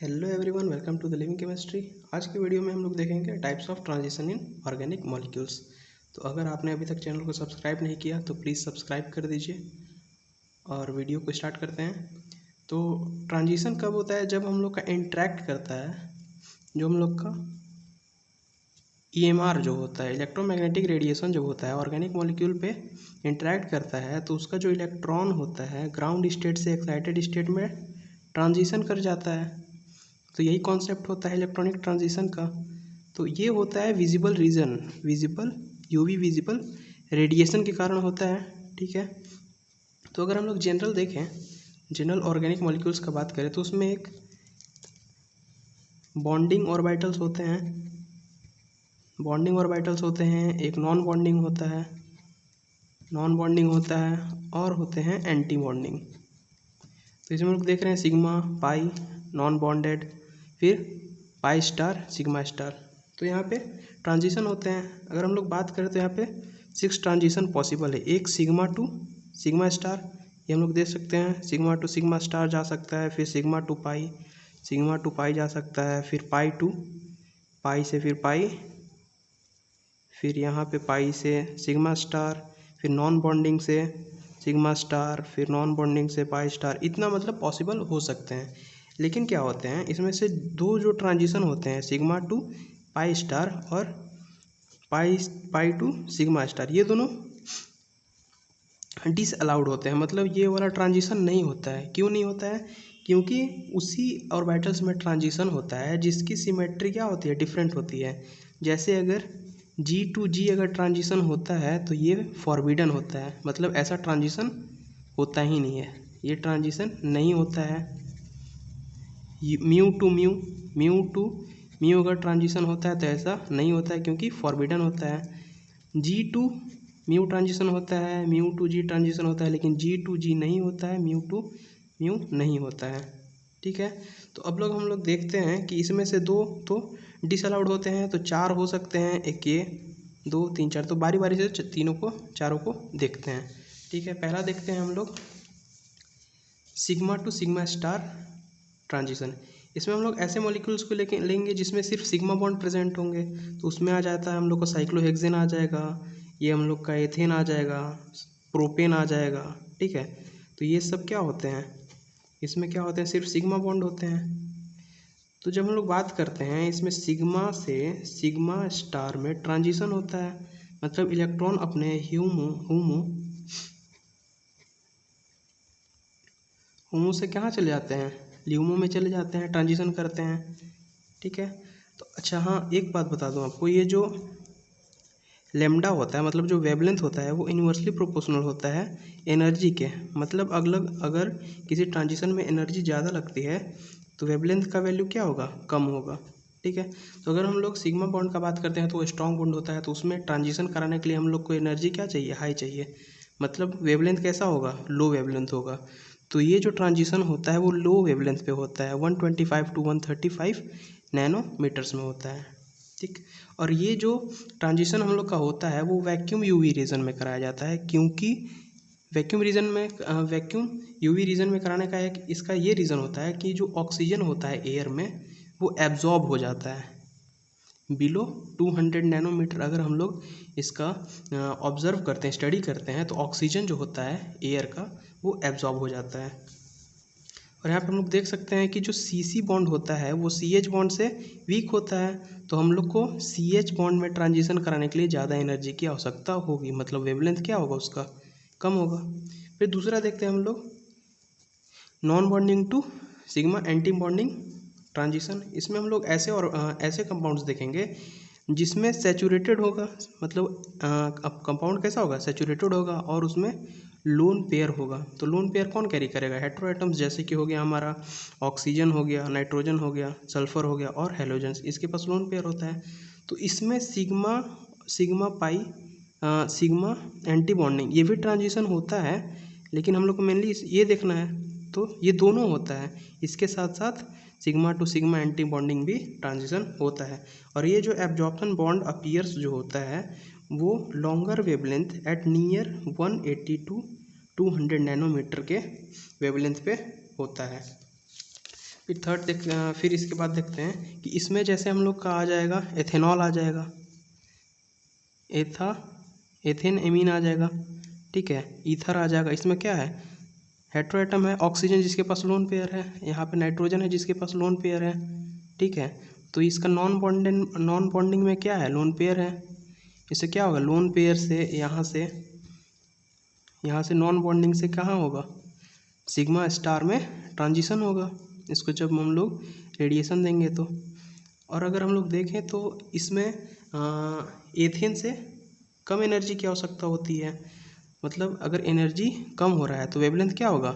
Hello everyone, welcome to the living chemistry. आज की video में हम लोग देखेंगे types of transition in organic molecules. तो अगर आपने अभी तक चैनल को सब्सक्राइब नहीं किया तो प्लीज़ सब्सक्राइब कर दीजिए और वीडियो को स्टार्ट करते हैं। तो ट्रांजिशन कब होता है? जब हम लोग का इंटरेक्ट करता है, जो हम लोग का EMR जो होता है, इलेक्ट्रोमैग्नेटिक रेडिएशन जो होता है, ऑर्गेनिक मॉलिक्यूल पे इंटरेक्ट करता है, तो उसका जो इलेक्ट्रॉन होता है ग्राउंड स्टेट से एक्साइटेड स्टेट में ट्रांजिशन कर जाता है। तो यही कॉन्सेप्ट होता है इलेक्ट्रॉनिक ट्रांजिशन का। तो ये होता है visible region, visible UV visible radiation के कारण होता है। ठीक है, तो अगर हम लोग जनरल देखें, जनरल ऑर्गेनिक मॉलिक्यूल्स का बात करें तो उसमें एक बॉन्डिंग ऑर्बिटल्स होते हैं, एक नॉन बॉन्डिंग होता है, और होते हैं एंटी बॉन्डिंग। तो इसमें लोग देख रहे हैं सिग्मा, पाई, नॉन बॉन्डेड, फिर पाई स्टार, सिग्मा स्टार। तो यहाँ पे ट्रांजिशन होते हैं। अगर हम लोग बात करें तो यहाँ पे 6 ट्रांजिशन पॉसिबल है। एक सिग्मा टू सिग्मा स्टार, ये हम लोग देख सकते हैं, सिग्मा टू सिग्मा स्टार जा सकता है, फिर सिग्मा टू पाई जा सकता है, फिर पाई टू पाई से फिर पाई, फिर यहाँ पे पाई से सिग्मा स्टार, फिर नॉन बॉन्डिंग से सिग्मा स्टार, फिर नॉन बॉन्डिंग से पाई स्टार। इतना मतलब पॉसिबल हो सकते हैं। लेकिन क्या होते हैं इसमें से दो जो ट्रांजिशन होते हैं, सिग्मा टू पाई स्टार और पाई टू सिग्मा स्टार, ये दोनों डिसअलाउड होते हैं। मतलब ये वाला ट्रांजिशन नहीं होता है। क्यों नहीं होता है? क्योंकि उसी ऑर्बिटल्स में ट्रांजिशन होता है जिसकी सिमेट्री क्या होती है, डिफरेंट होती है। जैसे अगर G टू G अगर ट्रांजिशन होता है तो ये फॉरबिडन होता है, मतलब ऐसा ट्रांजिशन होता ही नहीं है, ये ट्रांजिशन नहीं होता है। म्यू टू म्यू अगर ट्रांजिशन होता है तो ऐसा नहीं होता है क्योंकि फॉरबिडन होता है। G टू म्यू ट्रांजिशन होता है, म्यू टू G ट्रांजिशन होता है, लेकिन G टू G नहीं होता है, म्यू टू म्यू नहीं होता है। ठीक है, तो अब लोग हम लोग देखते हैं कि इसमें से दो तो डिसअलाउड होते हैं, तो 4 हो सकते हैं, एक ये, 2, 3, 4। तो बारी बारी से चारों को देखते हैं। ठीक है, पहला देखते हैं हम लोग sigma to sigma star transition. इसमें हम लोग ऐसे मॉलिक्यूल्स को लेंगे जिसमें सिर्फ सिग्मा बॉन्ड प्रेजेंट होंगे। तो उसमें आ जाता है हम लोग का साइक्लोहेक्सेन आ जाएगा, ये हम लोग का एथेन आ जाएगा, प्रोपेन आ जाएगा। ठीक है, तो ये सब क्या होते हैं, इसमें क्या होते हैं, सिर्फ सिग्मा बॉन्ड होते हैं। तो जब हम लोग बात करते हैं इसमें सिग्मा से सिग्मा स्टार में ट्रांजिशन होता है, मतलब इलेक्ट्रॉन अपने होमो से कहाँ चले जाते हैं, ल्यूमो में चले जाते हैं, ट्रांजिशन करते हैं। ठीक है, तो अच्छा हाँ, एक बात बता दूं आपको, ये जो लेमडा होता है, मतलब जो वेवलेंथ होता है, वो इन्वर्सली प्रोपोर्शनल होता है एनर्जी के। मतलब अगर किसी ट्रांजिशन में एनर्जी ज़्यादा लगती है तो वेवलेंथ का वैल्यू क्या होगा, कम होगा। ठीक है, तो अगर हम लोग सिग्मा बॉन्ड का बात करते हैं तो वो स्ट्रॉन्ग बॉन्ड होता है, तो उसमें ट्रांजिशन कराने के लिए हम लोग को एनर्जी क्या चाहिए, हाई चाहिए। मतलब वेवलेंथ कैसा होगा, लो वेवलेंथ होगा। तो ये जो ट्रांजिशन होता है वो लो वेवलेंथ पे होता है, 125 टू 135 नैनोमीटर्स में होता है। ठीक, और ये जो ट्रांजिशन हम लोग का होता है वो वैक्यूम UV रीजन में कराया जाता है, क्योंकि वैक्यूम UV रीजन में कराने का एक इसका ये रीज़न होता है कि जो ऑक्सीजन होता है एयर में वो एब्जॉर्ब हो जाता है। बिलो 200 नैनोमीटर अगर हम लोग इसका ऑब्जर्व करते हैं, स्टडी करते हैं, तो ऑक्सीजन जो होता है एयर का वो एब्जॉर्ब हो जाता है। और यहाँ पर हम लोग देख सकते हैं कि जो CC बॉन्ड होता है वो CH बॉन्ड से वीक होता है, तो हम लोग को CH बॉन्ड में ट्रांजिशन कराने के लिए ज़्यादा एनर्जी की आवश्यकता होगी, मतलब वेवलेंथ क्या होगा उसका, कम होगा। फिर दूसरा देखते हैं हम लोग non bonding to sigma anti bonding transition. इसमें हम लोग ऐसे कंपाउंड्स देखेंगे जिसमें सैचुरेटेड होगा, मतलब अब कंपाउंड कैसा होगा, सैचुरेटेड होगा, और उसमें लोन पेयर होगा। तो लोन पेयर कौन कैरी करेगा, हेटेरो एटम्स, जैसे कि हो गया हमारा ऑक्सीजन हो गया, नाइट्रोजन हो गया, सल्फर हो गया और हेलोजेंस, इसके पास लोन पेयर होता है। तो इसमें sigma pi sigma anti bonding ये भी ट्रांजिशन होता है, लेकिन हम लोग को मेनली ये देखना है, तो ये दोनों होता है। इसके साथ साथ sigma to sigma anti bonding भी ट्रांजिशन होता है। और ये जो एब्जॉर्प्शन बॉन्ड अपीयर्स जो होता है वो longer wavelength at near 180 to 200 nanometer के वेवलेंथ पे होता है। फिर इसके बाद देखते हैं कि इसमें जैसे हम लोग का आ जाएगा एथेनॉल आ जाएगा, एथेन एमीन आ जाएगा, ठीक है, ईथर आ जाएगा। इसमें क्या है, हेट्रोएटम है, ऑक्सीजन जिसके पास लोन पेयर है, यहाँ पे नाइट्रोजन है जिसके पास लोन पेयर है, ठीक है। तो इसका नॉन बॉन्डिंग में क्या है, लोन पेयर है। इससे क्या होगा, लोन पेयर से यहाँ से नॉन बॉन्डिंग से कहाँ होगा, सिग्मा स्टार में ट्रांजिशन होगा, इसको जब हम लोग रेडिएशन देंगे तो। और अगर हम लोग देखें तो इसमें एथेन से कम एनर्जी की आवश्यकता होती है, मतलब अगर एनर्जी कम हो रहा है तो वेवलेंथ क्या होगा,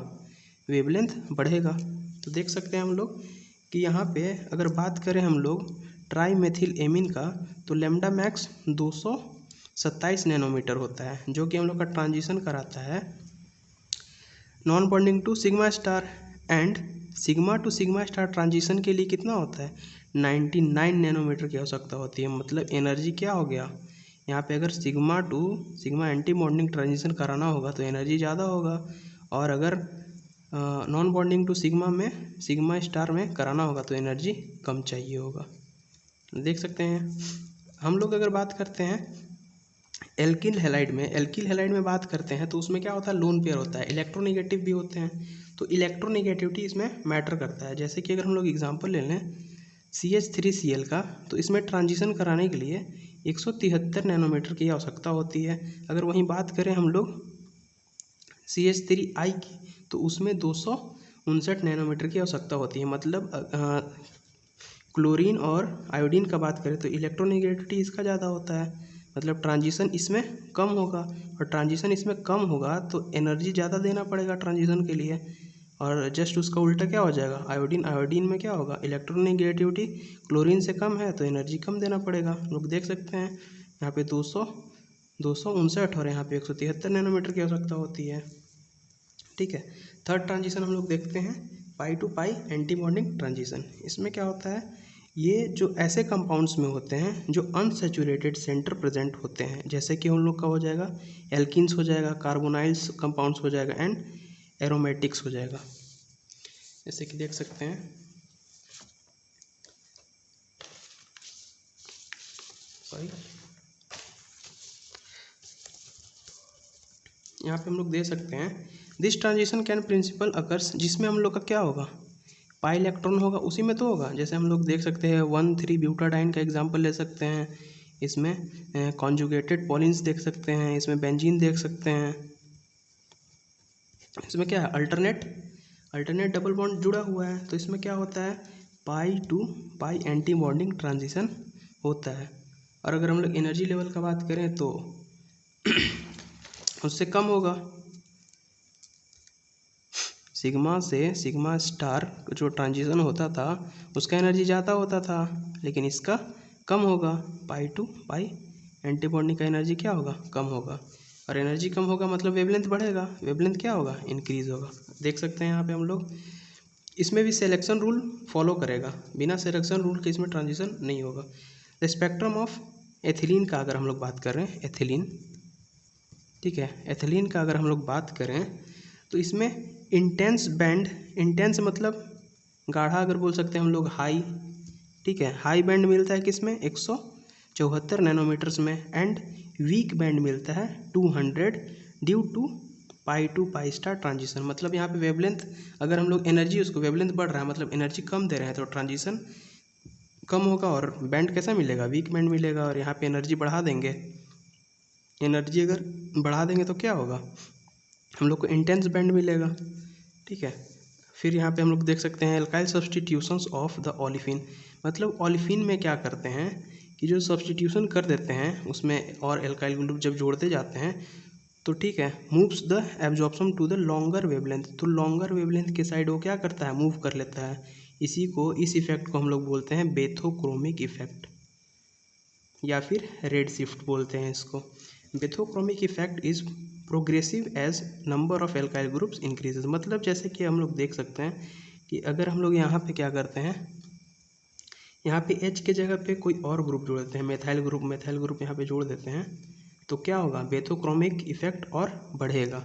वेवलेंथ बढ़ेगा। तो देख सकते हैं हम लोग कि यहाँ पे अगर बात करें हम लोग ट्राई मेथिल एमीन का, तो लेमडा मैक्स 227 नैनोमीटर होता है, जो कि हम लोग का ट्रांजिशन कराता है non bonding to sigma star. And sigma to sigma star transition के लिए कितना होता है, 99 नैनोमीटर की आवश्यकता होती है। मतलब एनर्जी क्या हो गया यहाँ पे, अगर sigma to sigma anti bonding transition कराना होगा तो एनर्जी ज़्यादा होगा, और अगर non bonding to sigma star में कराना होगा तो एनर्जी कम चाहिए होगा। देख सकते हैं हम लोग अगर बात करते हैं एल्किल हैलाइड में बात करते हैं तो उसमें क्या होता है, लोन पेयर होता है, इलेक्ट्रोनेगेटिव भी होते हैं। तो इलेक्ट्रोनेगेटिविटी इसमें मैटर करता है। जैसे कि अगर हम लोग एग्जांपल ले लें CH3Cl का, तो इसमें ट्रांजिशन कराने के लिए 173 नैनोमीटर की आवश्यकता होती है। अगर वहीं बात करें हम लोग CH3I की, तो उसमें 259 नैनोमीटर की आवश्यकता होती है। मतलब क्लोरीन और आयोडीन का बात करें तो इलेक्ट्रोनेगेटिविटी इसका ज़्यादा होता है, मतलब ट्रांजिशन इसमें कम होगा, और ट्रांजिशन इसमें कम होगा तो एनर्जी ज़्यादा देना पड़ेगा ट्रांजिशन के लिए, और जस्ट उसका उल्टा क्या हो जाएगा, आयोडीन में क्या होगा, इलेक्ट्रोनेगेटिविटी क्लोरीन से कम है तो एनर्जी कम देना पड़ेगा। लोग देख सकते हैं यहाँ पे 259 और यहाँ पे 173 नैनोमीटर की आवश्यकता होती है, ठीक है। थर्ड ट्रांजिशन हम लोग देखते हैं pi to pi anti bonding transition. इसमें क्या होता है, ये जो ऐसे कंपाउंड्स में होते हैं जो अनसैचुरेटेड सेंटर प्रेजेंट होते हैं, जैसे कि उन लोग का हो जाएगा एल्किन्स हो जाएगा, कार्बोनाइल्स कंपाउंड्स हो जाएगा, एंड एरोमेटिक्स हो जाएगा। जैसे कि देख सकते हैं यहाँ पे हम लोग दे सकते हैं this transition can principle occurs, जिसमें हम लोग का क्या होगा, पाई इलेक्ट्रॉन होगा, उसी में तो होगा। जैसे हम लोग देख सकते हैं 1,3 ब्यूटाडाइन का एग्जांपल ले सकते हैं, इसमें कॉन्जुगेटेड पॉलिन्स देख सकते हैं, इसमें बेंजीन देख सकते हैं। इसमें क्या है, अल्टरनेट डबल बॉन्ड जुड़ा हुआ है, तो इसमें क्या होता है, pi to pi anti bonding transition होता है। और अगर हम लोग एनर्जी लेवल का बात करें तो उससे कम होगा, सिग्मा से सिग्मा स्टार जो ट्रांजिशन होता था उसका एनर्जी ज़्यादा होता था, लेकिन इसका कम होगा। पाई टू पाई एंटी बॉन्डिंग का एनर्जी क्या होगा, कम होगा, और एनर्जी कम होगा मतलब वेवलेंथ बढ़ेगा, वेवलेंथ क्या होगा, इंक्रीज होगा। देख सकते हैं यहाँ पे हम लोग, इसमें भी सिलेक्शन रूल फॉलो करेगा, बिना सिलेक्शन रूल के इसमें ट्रांजिशन नहीं होगा। द स्पेक्ट्रम ऑफ एथिलीन का अगर हम लोग बात कर रहे हैं, एथिलीन, ठीक है, एथिलीन का अगर हम लोग बात करें तो इसमें इंटेंस मतलब गाढ़ा अगर बोल सकते हैं हम लोग, हाई, ठीक है, हाई बैंड मिलता है किसमें, 174 नैनोमीटर्स में, एंड वीक बैंड मिलता है 200 due to pi star transition. मतलब यहाँ पे वेवलेंथ, अगर हम लोग एनर्जी उसको वेवलेंथ बढ़ रहा है मतलब एनर्जी कम दे रहे हैं तो ट्रांजिशन कम होगा, और बैंड कैसा मिलेगा, वीक बैंड मिलेगा। और यहाँ पे एनर्जी बढ़ा देंगे, एनर्जी अगर बढ़ा देंगे तो क्या होगा, हम लोग को इंटेंस बैंड मिलेगा, ठीक है। फिर यहाँ पे हम लोग देख सकते हैं alkyl substitutions of the olefin, मतलब ओलिफिन में क्या करते हैं कि जो सब्सटीट्यूशन कर देते हैं उसमें और एल्काइल ग्रुप जब जोड़ते जाते हैं तो ठीक है, moves the absorption to the longer wavelength, तो लॉन्गर वेवलेंथ के साइड वो क्या करता है, मूव कर लेता है। इस इफेक्ट को हम लोग बोलते हैं बेथोक्रोमिक इफेक्ट, या फिर रेड शिफ्ट बोलते हैं इसको। Bathochromic effect is progressive as number of alkyl groups increases, मतलब जैसे कि हम लोग देख सकते हैं कि अगर हम लोग यहाँ पे क्या करते हैं, यहाँ पे H के जगह पे कोई और ग्रुप जोड़ देते हैं, मेथाइल ग्रुप यहाँ पे जोड़ देते हैं, तो क्या होगा, बेथोक्रोमिक इफेक्ट और बढ़ेगा,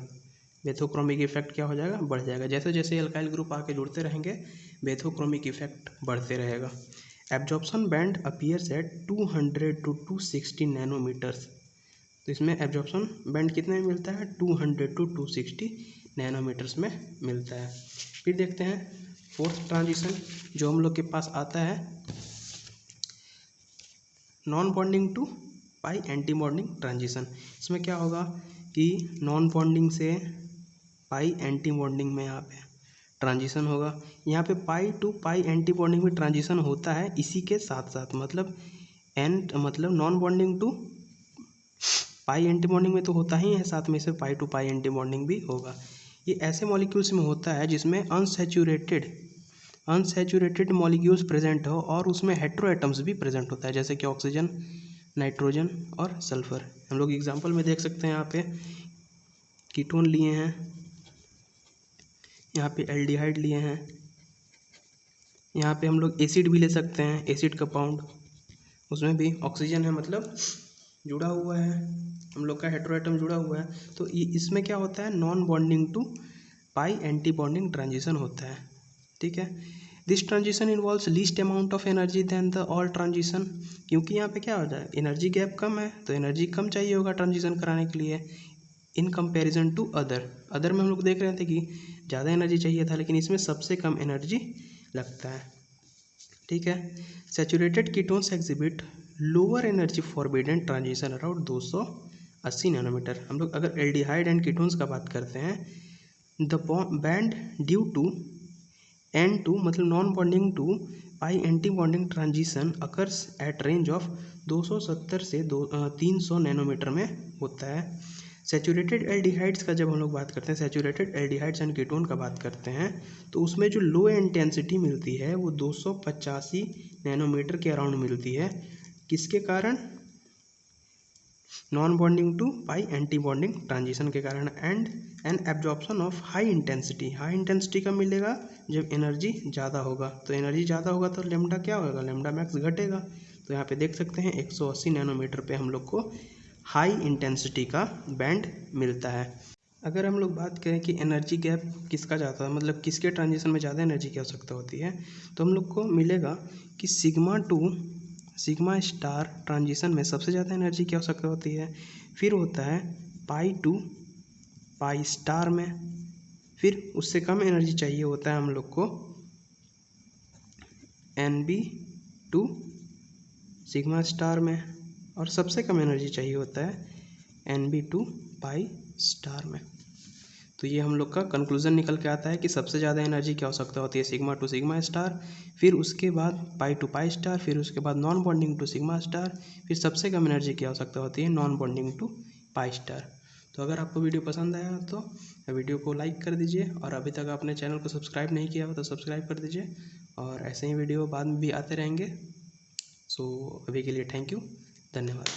बेथोक्रोमिक इफेक्ट क्या हो जाएगा, बढ़ जाएगा। जैसे जैसे एल्काइल ग्रुप आके जुड़ते रहेंगे बेथोक्रोमिक इफेक्ट बढ़ते रहेगा। Absorption band appears at 200 to 260 nanometers. तो इसमें एब्जॉर्प्शन बैंड कितने में मिलता है, 200 to 260 नैनोमीटर्स में मिलता है। फिर देखते हैं फोर्थ ट्रांजिशन जो हम लोग के पास आता है, non bonding to pi anti bonding transition. इसमें क्या होगा कि नॉन बॉन्डिंग से पाई एंटी बॉन्डिंग में यहाँ पे ट्रांजिशन होगा। यहाँ पे pi to pi anti bonding में ट्रांजिशन होता है इसी के साथ साथ, मतलब non bonding to pi anti bonding में तो होता ही है, साथ में से pi to pi anti bonding भी होगा। ये ऐसे मॉलिक्यूल्स में होता है जिसमें अनसैचुरेटेड मॉलिक्यूल्स प्रेजेंट हो और उसमें हेटेरो एटम्स भी प्रेजेंट होता है, जैसे कि ऑक्सीजन, नाइट्रोजन और सल्फर। हम लोग एग्जांपल में देख सकते हैं, यहाँ पे कीटोन लिए हैं, यहाँ पे एल्डिहाइड लिए हैं, यहाँ पे हम लोग एसिड भी ले सकते हैं, एसिड कंपाउंड, उसमें भी ऑक्सीजन है, मतलब जुड़ा हुआ है, हम लोग का हेटेरो एटम जुड़ा हुआ है। तो इसमें क्या होता है, non bonding to pi anti bonding transition होता है, ठीक है। This transition involves least amount of energy then the all transition, क्योंकि यहाँ पे क्या होता है, एनर्जी गैप कम है तो एनर्जी कम चाहिए होगा ट्रांजिशन कराने के लिए, इन कंपैरिजन टू अदर में हम लोग देख रहे थे कि ज़्यादा एनर्जी चाहिए था, लेकिन इसमें सबसे कम एनर्जी लगता है, ठीक है। Saturated ketones exhibit lower energy forbidden transition around 280 nanometer. हम लोग अगर एल्डिहाइड एंड कीटोन्स का बात करते हैं, the band due to N2 मतलब non bonding to pi anti bonding transition occurs at range of 270 से 300 नैनोमीटर में होता है। सैचुरेटेड एल्डिहाइड्स का जब हम लोग बात करते हैं, सैचुरेटेड एल्डिहाइड्स एंड कीटोन का बात करते हैं, तो उसमें जो लो इंटेंसिटी मिलती है वो 285 नैनोमीटर के अराउंड मिलती है। किसके कारण, non bonding to pi anti bonding transition के कारण। And an absorption of high intensity कब मिलेगा, जब एनर्जी ज़्यादा होगा। तो एनर्जी ज़्यादा होगा तो लेमडा क्या होगा, लेमडा मैक्स घटेगा। तो यहाँ पे देख सकते हैं 180 नैनोमीटर पे हम लोग को हाई इंटेंसिटी का बैंड मिलता है। अगर हम लोग बात करें कि एनर्जी गैप किसका ज़्यादा है, मतलब किसके ट्रांजिशन में ज़्यादा एनर्जी की आवश्यकता होती है, तो हम लोग को मिलेगा कि सिग्मा स्टार ट्रांजिशन में सबसे ज़्यादा एनर्जी की आवश्यकता होती है। फिर होता है पाई टू पाई स्टार में, फिर उससे कम एनर्जी चाहिए होता है हम लोग को NB टू सिग्मा स्टार में, और सबसे कम एनर्जी चाहिए होता है NB टू पाई स्टार में। तो ये हम लोग का कंक्लूजन निकल के आता है कि सबसे ज़्यादा एनर्जी की आवश्यकता होती है सिग्मा टू सिग्मा स्टार, फिर उसके बाद पाई टू पाई स्टार, फिर उसके बाद non bonding to sigma star, फिर सबसे कम एनर्जी की आवश्यकता होती है non bonding to pi star. तो अगर आपको वीडियो पसंद आया तो वीडियो को लाइक कर दीजिए, और अभी तक आपने चैनल को सब्सक्राइब नहीं किया हो तो सब्सक्राइब कर दीजिए, और ऐसे ही वीडियो बाद में भी आते रहेंगे। सो अभी के लिए थैंक यू, धन्यवाद।